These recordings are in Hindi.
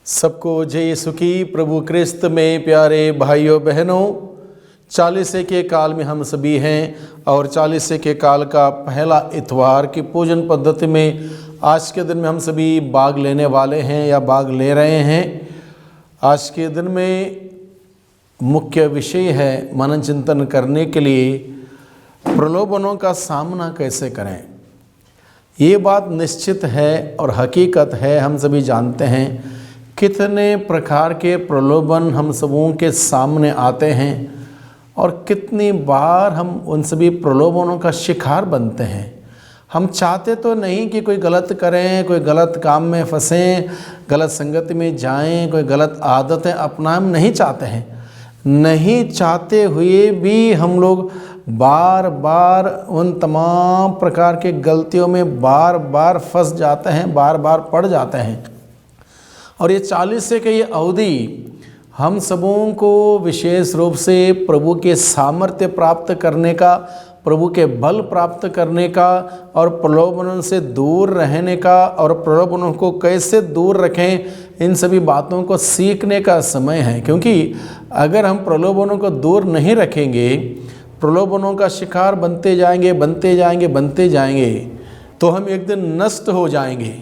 सबको जय यीशु की। प्रभु क्रिस्त में प्यारे भाइयों बहनों, चालीसे के काल में हम सभी हैं और चालीसे के काल का पहला इतवार की पूजन पद्धति में आज के दिन में हम सभी भाग लेने वाले हैं या भाग ले रहे हैं। आज के दिन में मुख्य विषय है मनन चिंतन करने के लिए प्रलोभनों का सामना कैसे करें। ये बात निश्चित है और हकीकत है, हम सभी जानते हैं कितने प्रकार के प्रलोभन हम सबों के सामने आते हैं और कितनी बार हम उन सभी प्रलोभनों का शिकार बनते हैं। हम चाहते तो नहीं कि कोई गलत करें, कोई गलत काम में फंसें, गलत संगति में जाएं, कोई गलत आदतें अपनाएं, हम नहीं चाहते हैं। नहीं चाहते हुए भी हम लोग बार बार उन तमाम प्रकार के गलतियों में बार बार फंस जाते हैं, बार बार पड़ जाते हैं। और ये 40 से की ये अवधि हम सबों को विशेष रूप से प्रभु के सामर्थ्य प्राप्त करने का, प्रभु के बल प्राप्त करने का और प्रलोभनों से दूर रहने का और प्रलोभनों को कैसे दूर रखें, इन सभी बातों को सीखने का समय है। क्योंकि अगर हम प्रलोभनों को दूर नहीं रखेंगे, प्रलोभनों का शिकार बनते जाएंगे तो हम एक दिन नष्ट हो जाएंगे,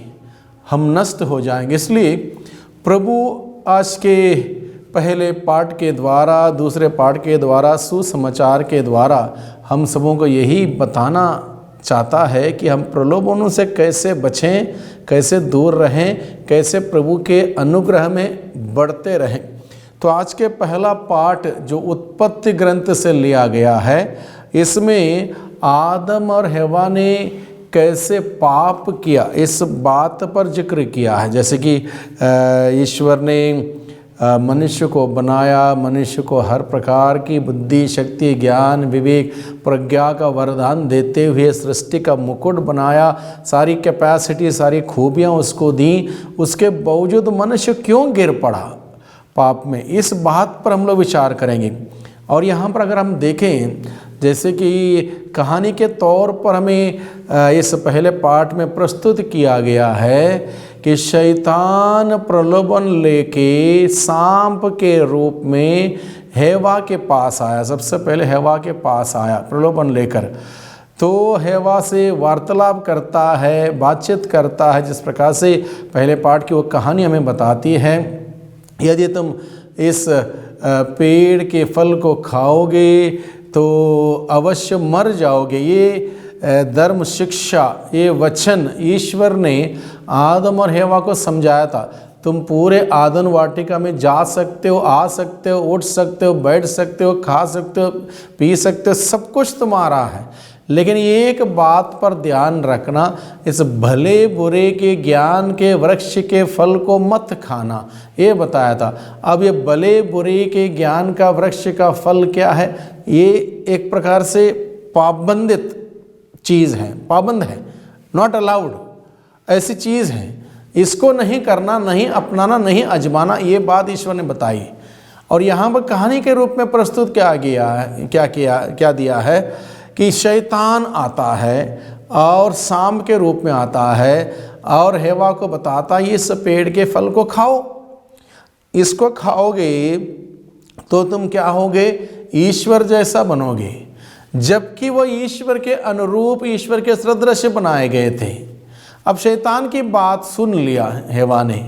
हम नष्ट हो जाएंगे। इसलिए प्रभु आज के पहले पाठ के द्वारा, दूसरे पाठ के द्वारा, सुसमाचार के द्वारा हम सबों को यही बताना चाहता है कि हम प्रलोभनों से कैसे बचें, कैसे दूर रहें, कैसे प्रभु के अनुग्रह में बढ़ते रहें। तो आज के पहला पाठ जो उत्पत्ति ग्रंथ से लिया गया है, इसमें आदम और हव्वा ने कैसे पाप किया इस बात पर जिक्र किया है। जैसे कि ईश्वर ने मनुष्य को बनाया, मनुष्य को हर प्रकार की बुद्धि, शक्ति, ज्ञान, विवेक, प्रज्ञा का वरदान देते हुए सृष्टि का मुकुट बनाया, सारी कैपेसिटी, सारी खूबियाँ उसको दी। उसके बावजूद मनुष्य क्यों गिर पड़ा पाप में, इस बात पर हम लोग विचार करेंगे। और यहाँ पर अगर हम देखें, जैसे कि कहानी के तौर पर हमें इस पहले पाठ में प्रस्तुत किया गया है कि शैतान प्रलोभन लेके सांप के रूप में हव्वा के पास आया। सबसे पहले हव्वा के पास आया प्रलोभन लेकर, तो हव्वा से वार्तालाप करता है, बातचीत करता है। जिस प्रकार से पहले पाठ की वो कहानी हमें बताती है, यदि तुम इस पेड़ के फल को खाओगे तो अवश्य मर जाओगे। ये धर्म शिक्षा, ये वचन ईश्वर ने आदम और हव्वा को समझाया था। तुम पूरे आदन वाटिका में जा सकते हो, आ सकते हो, उठ सकते हो, बैठ सकते हो, खा सकते हो, पी सकते हो, सब कुछ तुम्हारा है। लेकिन एक बात पर ध्यान रखना, इस भले बुरे के ज्ञान के वृक्ष के फल को मत खाना, ये बताया था। अब ये भले बुरे के ज्ञान का वृक्ष का फल क्या है? ये एक प्रकार से पाबंदित चीज़ है, पाबंद है, नॉट अलाउड, ऐसी चीज़ है। इसको नहीं करना, नहीं अपनाना, नहीं आजमाना, ये बात ईश्वर ने बताई। और यहाँ पर कहानी के रूप में प्रस्तुत क्या दिया है कि शैतान आता है और सांप के रूप में आता है और हव्वा को बताता है इस पेड़ के फल को खाओ, इसको खाओगे तो तुम क्या होगे? ईश्वर जैसा बनोगे। जबकि वो ईश्वर के अनुरूप, ईश्वर के सदृश बनाए गए थे। अब शैतान की बात सुन लिया हव्वा ने,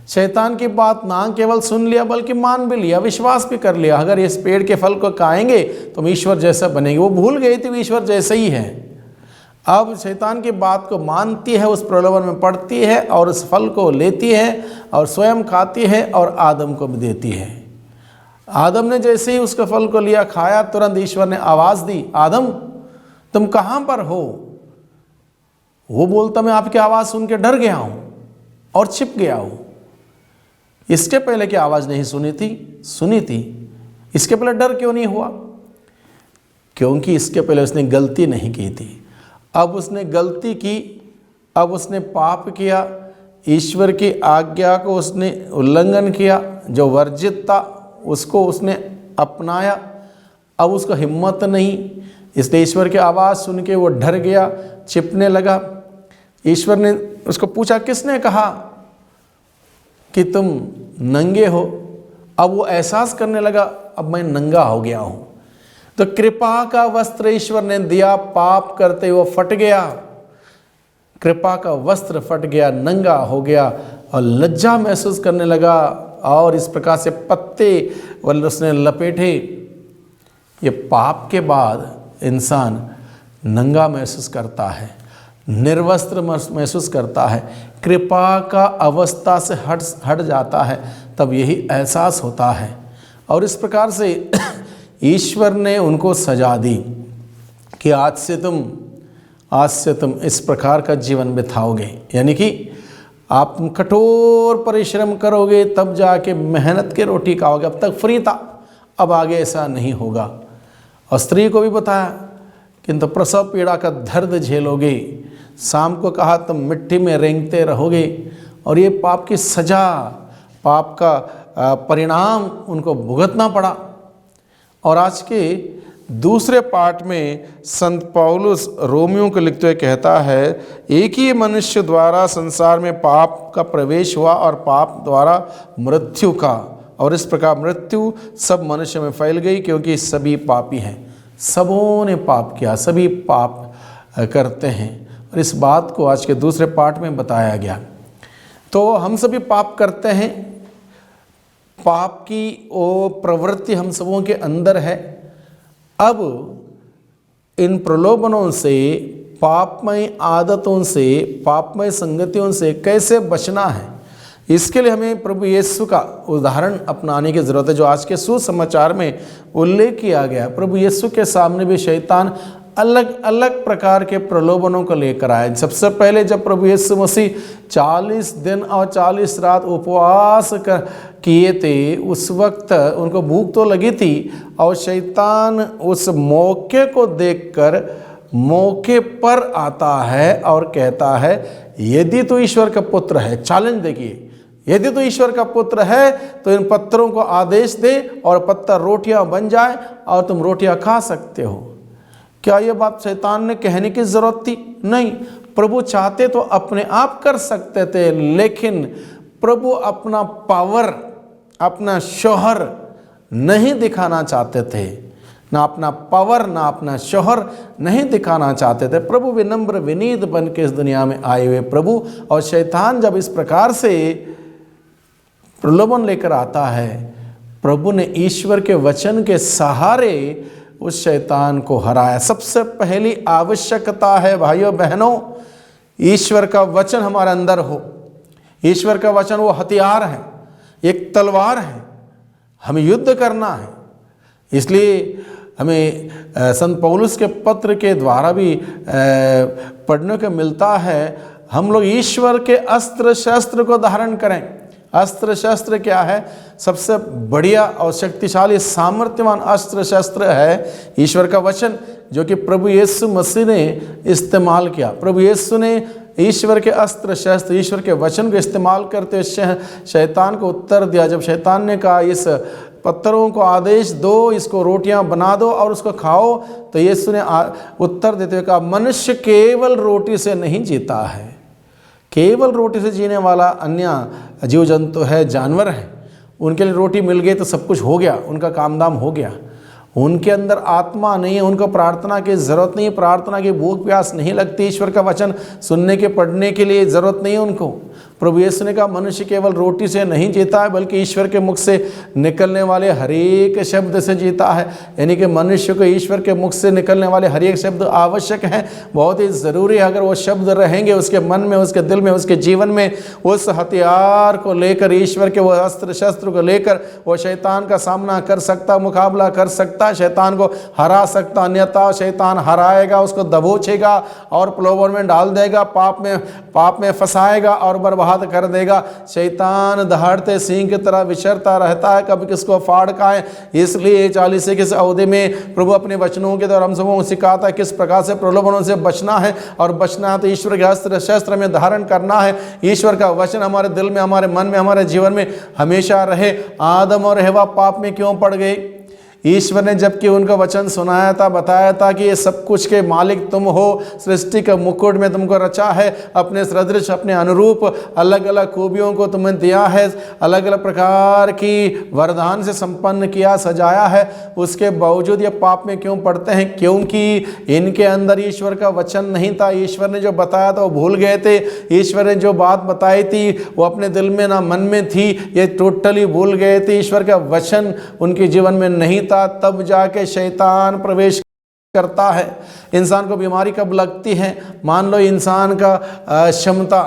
शैतान की बात ना केवल सुन लिया बल्कि मान भी लिया, विश्वास भी कर लिया, अगर इस पेड़ के फल को खाएंगे तो हम ईश्वर जैसा बनेंगे। वो भूल गए थे ईश्वर जैसे ही है। अब शैतान की बात को मानती है, उस प्रलोभन में पड़ती है और उस फल को लेती है और स्वयं खाती है और आदम को भी देती है। आदम ने जैसे ही उसके फल को लिया, खाया, तुरंत ईश्वर ने आवाज़ दी, आदम तुम कहाँ पर हो? वो बोलता, मैं आपकी आवाज़ सुन के डर गया हूँ और छिप गया हूँ। इसके पहले की आवाज़ नहीं सुनी थी। इसके पहले डर क्यों नहीं हुआ? क्योंकि इसके पहले उसने गलती नहीं की थी। अब उसने गलती की, अब उसने पाप किया, ईश्वर की आज्ञा को उसने उल्लंघन किया, जो वर्जित था उसको उसने अपनाया। अब उसको हिम्मत नहीं, इसलिए ईश्वर की आवाज़ सुन के वो डर गया, छिपने लगा। ईश्वर ने उसको पूछा, किसने कहा कि तुम नंगे हो। अब वो एहसास करने लगा, अब मैं नंगा हो गया हूं। तो कृपा का वस्त्र ईश्वर ने दिया, पाप करते हुए फट गया, कृपा का वस्त्र फट गया, नंगा हो गया और लज्जा महसूस करने लगा, और इस प्रकार से पत्ते उसने लपेटे। ये पाप के बाद इंसान नंगा महसूस करता है, निर्वस्त्र महसूस करता है, कृपा का अवस्था से हट जाता है, तब यही एहसास होता है। और इस प्रकार से ईश्वर ने उनको सजा दी कि आज से तुम इस प्रकार का जीवन बिताओगे, यानी कि आप कठोर परिश्रम करोगे तब जाके मेहनत की रोटी खाओगे। अब तक फ्री था, अब आगे ऐसा नहीं होगा। और स्त्री को भी बताया किंतु प्रसव पीड़ा का दर्द झेलोगे। शाम को कहा तुम मिट्टी में रेंगते रहोगे। और ये पाप की सजा, पाप का परिणाम उनको भुगतना पड़ा। और आज के दूसरे पार्ट में संत पौलुस रोमियों को लिखते हुए कहता है, एक ही मनुष्य द्वारा संसार में पाप का प्रवेश हुआ और पाप द्वारा मृत्यु का, और इस प्रकार मृत्यु सब मनुष्य में फैल गई क्योंकि सभी पापी हैं। सबों ने पाप किया, सभी पाप करते हैं। और इस बात को आज के दूसरे पार्ट में बताया गया। तो हम सभी पाप करते हैं, पाप की वो प्रवृत्ति हम सबों के अंदर है। अब इन प्रलोभनों से, पापमय आदतों से, पापमय संगतियों से कैसे बचना है, इसके लिए हमें प्रभु यीशु का उदाहरण अपनाने की ज़रूरत है, जो आज के सुसमाचार में उल्लेख किया गया। प्रभु यीशु के सामने भी शैतान अलग अलग प्रकार के प्रलोभनों को लेकर आए। सबसे पहले जब प्रभु यीशु मसीह 40 दिन और 40 रात उपवास किए थे, उस वक्त उनको भूख तो लगी थी, और शैतान उस मौके को देखकर मौके पर आता है और कहता है, यदि तू ईश्वर का पुत्र है, चैलेंज देखिए, यदि तू ईश्वर का पुत्र है तो इन पत्थरों को आदेश दे और पत्थर रोटियां बन जाए और तुम रोटियां खा सकते हो। क्या यह बात शैतान ने कहने की जरूरत थी? नहीं। प्रभु चाहते तो अपने आप कर सकते थे, लेकिन प्रभु अपना पावर, अपना शोहर नहीं दिखाना चाहते थे। ना अपना पावर, ना अपना शोहर नहीं दिखाना चाहते थे। प्रभु विनम्र विनीत बन के इस दुनिया में आए हुए प्रभु, और शैतान जब इस प्रकार से प्रलोभन लेकर आता है, प्रभु ने ईश्वर के वचन के सहारे उस शैतान को हराया। सबसे पहली आवश्यकता है भाइयों बहनों, ईश्वर का वचन हमारे अंदर हो। ईश्वर का वचन वो हथियार है, एक तलवार है, हमें युद्ध करना है। इसलिए हमें संत पौलुस के पत्र के द्वारा भी पढ़ने को मिलता है, हम लोग ईश्वर के अस्त्र शस्त्र को धारण करें। अस्त्र शस्त्र क्या है? सबसे बढ़िया और शक्तिशाली सामर्थ्यवान अस्त्र शस्त्र है ईश्वर का वचन, जो कि प्रभु यीशु मसीह ने इस्तेमाल किया। प्रभु यीशु ने ईश्वर के अस्त्र शस्त्र, ईश्वर के वचन को इस्तेमाल करते हुए शैतान को उत्तर दिया। जब शैतान ने कहा इस पत्थरों को आदेश दो, इसको रोटियां बना दो और उसको खाओ, तो यीशु ने उत्तर देते हुए कहा, मनुष्य केवल रोटी से नहीं जीता है। केवल रोटी से जीने वाला अन्य जीव जंतु है, जानवर है, उनके लिए रोटी मिल गई तो सब कुछ हो गया, उनका काम दाम हो गया। उनके अंदर आत्मा नहीं है, उनको प्रार्थना की ज़रूरत नहीं, प्रार्थना की भूख प्यास नहीं लगती, ईश्वर का वचन सुनने के पढ़ने के लिए ज़रूरत नहीं है उनको। प्रभु यीशु ने कहा मनुष्य केवल रोटी से नहीं जीता है, बल्कि ईश्वर के मुख से निकलने वाले हर एक शब्द से जीता है। यानी कि मनुष्य को ईश्वर के मुख से निकलने वाले हर एक शब्द आवश्यक है, बहुत ही ज़रूरी है। अगर वो शब्द रहेंगे उसके मन में, उसके दिल में, उसके जीवन में, उस हथियार को लेकर, ईश्वर के वो अस्त्र शस्त्र को लेकर वो शैतान का सामना कर सकता, मुकाबला कर सकता, शैतान को हरा सकता। अन्यथा शैतान हराएगा, उसको दबोचेगा और प्रलोभन में डाल देगा, पाप में फंसाएगा और बर्बाद कर देगा। शैतान दहाड़ते सिंह की तरह विचरता रहता है, कभी किसको फाड़ खाए। इसलिए 40 की इस अवधि में प्रभु अपने वचनों के द्वारा हम सबों को सिखाता है किस प्रकार से प्रलोभनों से बचना है, और बचना है तो ईश्वर के अस्त्र शस्त्र में धारण करना है। ईश्वर का वचन हमारे दिल में, हमारे मन में, हमारे जीवन में हमेशा रहे। आदम और हवा पाप में क्यों पड़ गए? ईश्वर ने जबकि उनको वचन सुनाया था, बताया था कि ये सब कुछ के मालिक तुम हो, सृष्टि का मुकुट में तुमको रचा है, अपने सदृश अपने अनुरूप अलग अलग खूबियों को तुम्हें दिया है, अलग अलग प्रकार की वरदान से संपन्न किया, सजाया है, उसके बावजूद ये पाप में क्यों पड़ते हैं? क्योंकि इनके अंदर ईश्वर का वचन नहीं था। ईश्वर ने जो बताया था वो भूल गए थे। ईश्वर ने जो बात बताई थी वो अपने दिल में ना मन में थी, ये टोटली भूल गए थे। ईश्वर का वचन उनके जीवन में नहीं था। तब जाके शैतान प्रवेश करता है। इंसान को बीमारी कब लगती है? मान लो इंसान का क्षमता,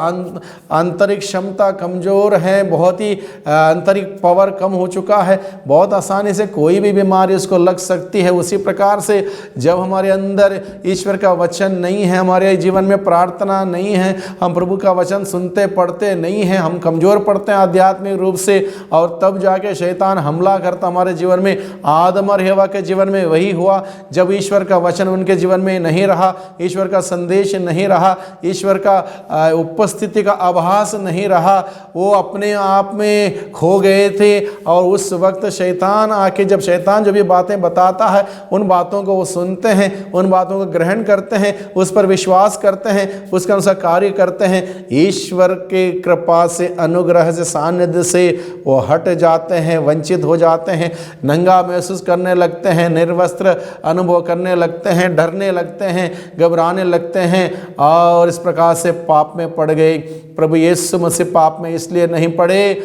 आंतरिक क्षमता कमज़ोर है, बहुत ही आंतरिक पावर कम हो चुका है, बहुत आसानी से कोई भी बीमारी उसको लग सकती है। उसी प्रकार से जब हमारे अंदर ईश्वर का वचन नहीं है, हमारे जीवन में प्रार्थना नहीं है, हम प्रभु का वचन सुनते पढ़ते नहीं हैं, हम कमज़ोर पड़ते हैं आध्यात्मिक रूप से, और तब जाके शैतान हमला करता हमारे जीवन में। आदम और हव्वा के जीवन में वही हुआ। जब ईश्वर का वचन उनके जीवन में नहीं रहा, ईश्वर का संदेश नहीं रहा, ईश्वर का उपस्थिति का आभास नहीं रहा, वो अपने आप में खो गए थे। और उस वक्त शैतान आके, जब शैतान जो भी बातें बताता है उन बातों को वो सुनते हैं, उन बातों को ग्रहण करते हैं, उस पर विश्वास करते हैं, उसके अनुसार कार्य करते हैं। ईश्वर के कृपा से, अनुग्रह से, सानिध्य से वो हट जाते हैं, वंचित हो जाते हैं, नंगा महसूस करने लगते हैं, निर्वस्त्र अनुभव करने लगते हैं, डरने लगते हैं, घबराने लगते हैं, और इस प्रकार से पाप में पड़ गए। प्रभु यीशु मसीह पाप में इसलिए नहीं पड़े।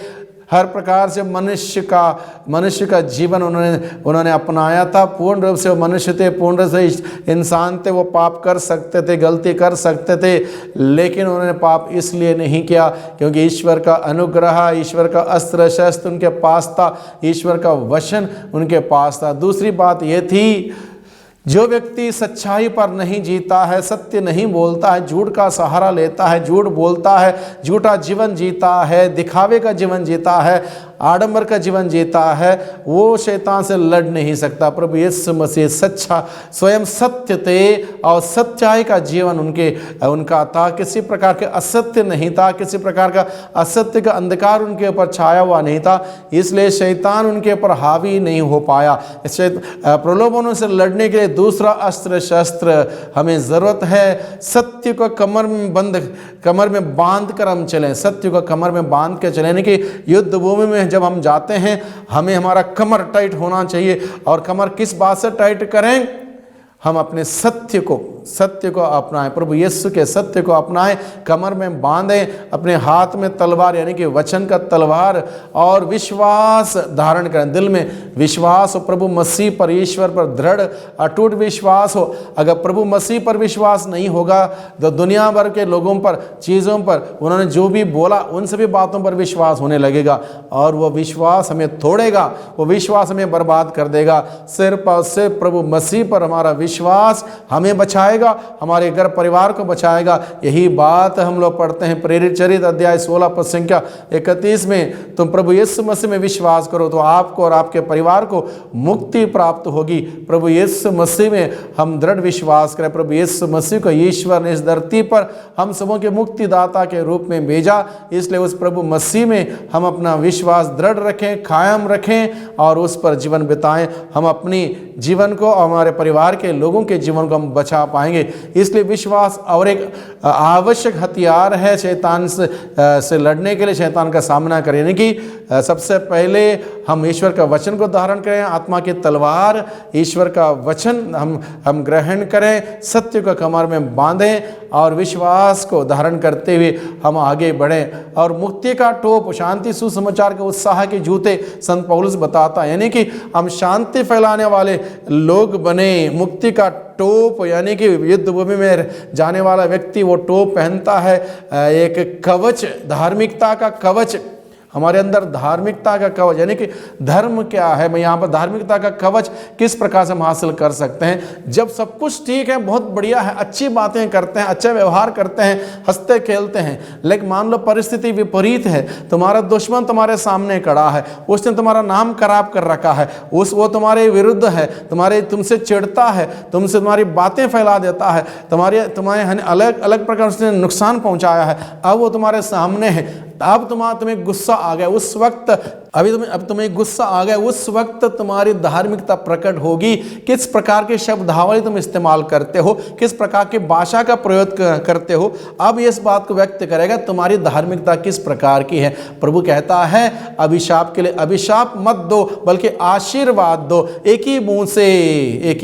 हर प्रकार से मनुष्य का जीवन उन्होंने अपनाया था। पूर्ण रूप से वो मनुष्य थे, पूर्ण रूप से इंसान थे, वो पाप कर सकते थे, गलती कर सकते थे, लेकिन उन्होंने पाप इसलिए नहीं किया क्योंकि ईश्वर का अनुग्रह, ईश्वर का अस्त्र शस्त्र उनके पास था, ईश्वर का वचन उनके पास था। दूसरी बात ये थी, जो व्यक्ति सच्चाई पर नहीं जीता है, सत्य नहीं बोलता है, झूठ का सहारा लेता है, झूठ बोलता है, झूठा जीवन जीता है, दिखावे का जीवन जीता है, आडंबर का जीवन जीता है, वो शैतान से लड़ नहीं सकता। प्रभु यीशु मसीह सच्चा, स्वयं सत्य थे और सच्चाई का जीवन उनका था। किसी प्रकार के असत्य नहीं था, किसी प्रकार का असत्य का अंधकार उनके ऊपर छाया हुआ नहीं था, इसलिए शैतान उनके ऊपर हावी नहीं हो पाया। प्रलोभनों से लड़ने के लिए दूसरा अस्त्र शस्त्र हमें ज़रूरत है। सत्य को कमर में बांध कर हम चलें, सत्य को कमर में बांध कर चलें। यानी कि युद्ध भूमि में जब हम जाते हैं, हमें हमारा कमर टाइट होना चाहिए। और कमर किस बात से टाइट करें? हम अपने सत्य को अपनाएं, प्रभु यीशु के सत्य को अपनाएं, कमर में बांधें, अपने हाथ में तलवार यानी कि वचन का तलवार, और विश्वास धारण करें। दिल में विश्वास हो प्रभु मसीह पर, ईश्वर पर दृढ़ अटूट विश्वास हो। अगर प्रभु मसीह पर विश्वास नहीं होगा तो दुनिया भर के लोगों पर, चीज़ों पर, उन्होंने जो भी बोला उन सभी बातों पर विश्वास होने लगेगा, और वो विश्वास हमें तोड़ेगा, वो विश्वास हमें बर्बाद कर देगा। सिर्फ और सिर्फ प्रभु मसीह पर हमारा विश्वास हमें बचाएगा, हमारे घर परिवार को बचाएगा। यही बात हम लोग पढ़ते हैं प्रेरित चरित्र अध्याय 16 पद संख्या 31 में, तुम प्रभु यीशु मसीह में विश्वास करो तो आपको और आपके परिवार को मुक्ति प्राप्त होगी। प्रभु यीशु मसीह में हम दृढ़ विश्वास करें। प्रभु यीशु मसीह को ईश्वर ने इस धरती पर हम सबों के मुक्तिदाता के रूप में भेजा, इसलिए उस प्रभु मसीह में हम अपना विश्वास दृढ़ रखें, कायम रखें और उस पर जीवन बिताएं। हम अपनी जीवन को और हमारे परिवार के लोगों के जीवन को हम बचा पाएंगे। इसलिए विश्वास और एक आवश्यक हथियार है शैतान से लड़ने के लिए, शैतान का सामना करें। यानी कि सबसे पहले हम ईश्वर का वचन को धारण करें, आत्मा की तलवार ईश्वर का वचन हम ग्रहण करें, सत्य को कमर में बांधें और विश्वास को धारण करते हुए हम आगे बढ़ें। और मुक्ति का टोप, शांति सुसमाचार के उत्साह के जूते संत पौलुस बताता है, यानी कि हम शांति फैलाने वाले लोग बने। मुक्ति का टोप यानी कि युद्ध भूमि में जाने वाला व्यक्ति वो टोप पहनता है, एक कवच, धार्मिकता का कवच। हमारे अंदर धार्मिकता का कवच यानी कि धर्म क्या है, मैं यहाँ पर धार्मिकता का कवच किस प्रकार से हम हासिल कर सकते हैं। जब सब कुछ ठीक है, बहुत बढ़िया है, अच्छी बातें करते हैं, अच्छा व्यवहार करते हैं, हंसते खेलते हैं, लेकिन मान लो परिस्थिति विपरीत है, तुम्हारा दुश्मन तुम्हारे सामने खड़ा है, उसने तुम्हारा नाम खराब कर रखा है, वो तुम्हारे विरुद्ध है, तुमसे चिढ़ता है, तुमसे तुम्हारी बातें फैला देता है, तुम्हारे अलग अलग प्रकार से नुकसान पहुँचाया है, अब वो तुम्हारे सामने है। अब तुम्हें गुस्सा आ गया, उस वक्त अब तुम्हें गुस्सा आ गया, उस वक्त तुम्हारी धार्मिकता प्रकट होगी। किस प्रकार के शब्दावली तुम इस्तेमाल करते हो, किस प्रकार की भाषा का प्रयोग करते हो, अब इस बात को व्यक्त करेगा तुम्हारी धार्मिकता किस प्रकार की है। प्रभु कहता है अभिशाप के लिए अभिशाप मत दो, बल्कि आशीर्वाद दो। एक ही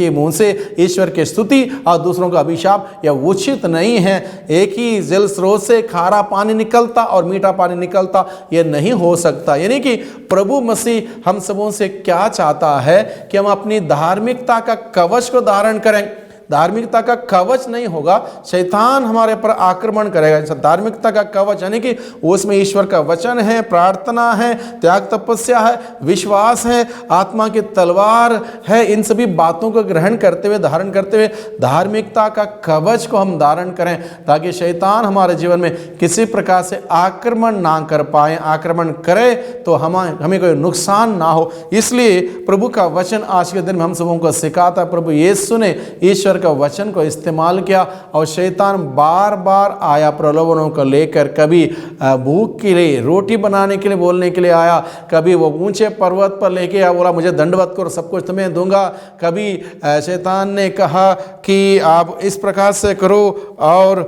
मुंह से ईश्वर की स्तुति और दूसरों का अभिशाप, यह उचित नहीं है। एक ही जल स्रोत से खारा पानी निकलता और मीठा पानी निकलता, यह नहीं हो सकता। यानी कि प्रभु मसीह हम सबों से क्या चाहता है कि हम अपनी धार्मिकता का कवच को धारण करें। धार्मिकता का कवच नहीं होगा, शैतान हमारे पर आक्रमण करेगा। धार्मिकता का कवच यानी कि उसमें ईश्वर का वचन है, प्रार्थना है, त्याग तपस्या है, विश्वास है, आत्मा की तलवार है। इन सभी बातों को ग्रहण करते हुए, धारण करते हुए धार्मिकता का कवच को हम धारण करें, ताकि शैतान हमारे जीवन में किसी प्रकार से आक्रमण ना कर पाए। आक्रमण करे तो हमें कोई नुकसान ना हो। इसलिए प्रभु का वचन आज के दिन में हम सबों को सिखाता है। प्रभु यीशु ने ईश्वर का वचन को इस्तेमाल किया और शैतान बार बार आया प्रलोभनों को लेकर। कभी भूख के लिए, रोटी बनाने के लिए बोलने के लिए आया, कभी वो ऊंचे पर्वत पर लेके आया, बोला मुझे दंडवत करो, सब कुछ तुम्हें दूंगा। कभी शैतान ने कहा कि आप इस प्रकार से करो और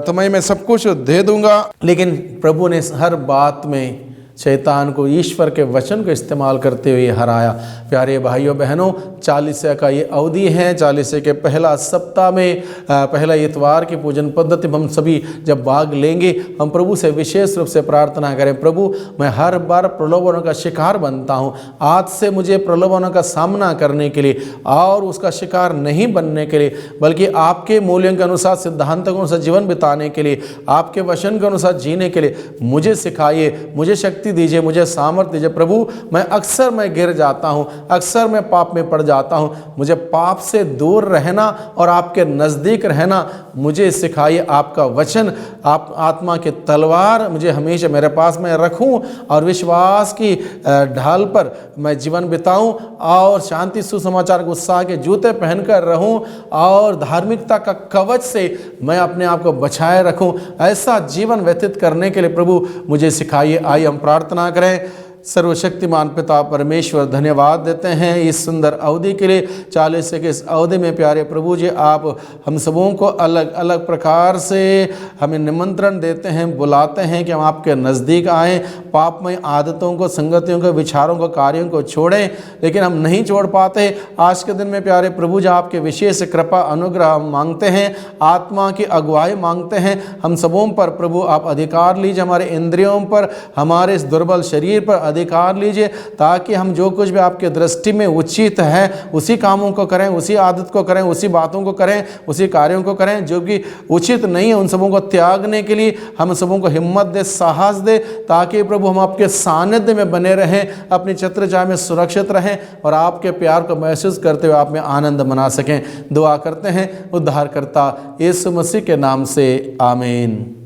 तुम्हें मैं सब कुछ दे दूंगा। लेकिन प्रभु ने हर बात में शैतान को ईश्वर के वचन को इस्तेमाल करते हुए हराया। प्यारे भाइयों बहनों, चालीसा का ये अवधि है। चालीसे के पहला सप्ताह में पहला इतवार की पूजन पद्धति हम सभी जब भाग लेंगे, हम प्रभु से विशेष रूप से प्रार्थना करें, प्रभु मैं हर बार प्रलोभनों का शिकार बनता हूँ, आज से मुझे प्रलोभनों का सामना करने के लिए और उसका शिकार नहीं बनने के लिए, बल्कि आपके मूल्यों के अनुसार, सिद्धांतों के अनुसार जीवन बिताने के लिए, आपके वचन के अनुसार जीने के लिए मुझे सिखाइए, मुझे शक्ति दीजिए, मुझे सामर्थ्य दीजिए। प्रभु मैं गिर जाता हूँ, अक्सर मैं पाप में पड़ जाता हूँ, मुझे पाप से दूर रहना और आपके नज़दीक रहना मुझे सिखाइए। आपका वचन, आप आत्मा की तलवार मुझे हमेशा मेरे पास में रखूँ और विश्वास की ढाल पर मैं जीवन बिताऊँ और शांति सुसमाचार उत्साह के जूते पहनकर रहूँ और धार्मिकता का कवच से मैं अपने आप को बचाए रखूँ। ऐसा जीवन व्यतीत करने के लिए प्रभु मुझे सिखाइए। आइए हम प्रार्थना करें। सर्वशक्तिमान पिता परमेश्वर, धन्यवाद देते हैं इस सुंदर अवधि के लिए। 40 के इस अवधि में प्यारे प्रभु जी, आप हम सबों को अलग अलग प्रकार से हमें निमंत्रण देते हैं, बुलाते हैं कि हम आपके नज़दीक आएँ, पापमय आदतों को, संगतियों को, विचारों को, कार्यों को छोड़ें, लेकिन हम नहीं छोड़ पाते। आज के दिन में प्यारे प्रभु जी, आपके विशेष कृपा अनुग्रह मांगते हैं, आत्मा की अगुवाई मांगते हैं। हम सबों पर प्रभु आप अधिकार लीजिए, हमारे इंद्रियों पर, हमारे इस दुर्बल शरीर पर अधिकार लीजिए, ताकि हम जो कुछ भी आपके दृष्टि में उचित है उसी कामों को करें, उसी आदत को करें, उसी बातों को करें, उसी कार्यों को करें। जो कि उचित नहीं है उन सबों को त्यागने के लिए हम सबों को हिम्मत दे, साहस दे, ताकि प्रभु हम आपके सानिध्य में बने रहें, अपनी छत्रछाया में सुरक्षित रहें और आपके प्यार को महसूस करते हुए आप में आनंद मना सकें। दुआ करते हैं उद्धारकर्ता यीशु मसीह के नाम से, आमीन।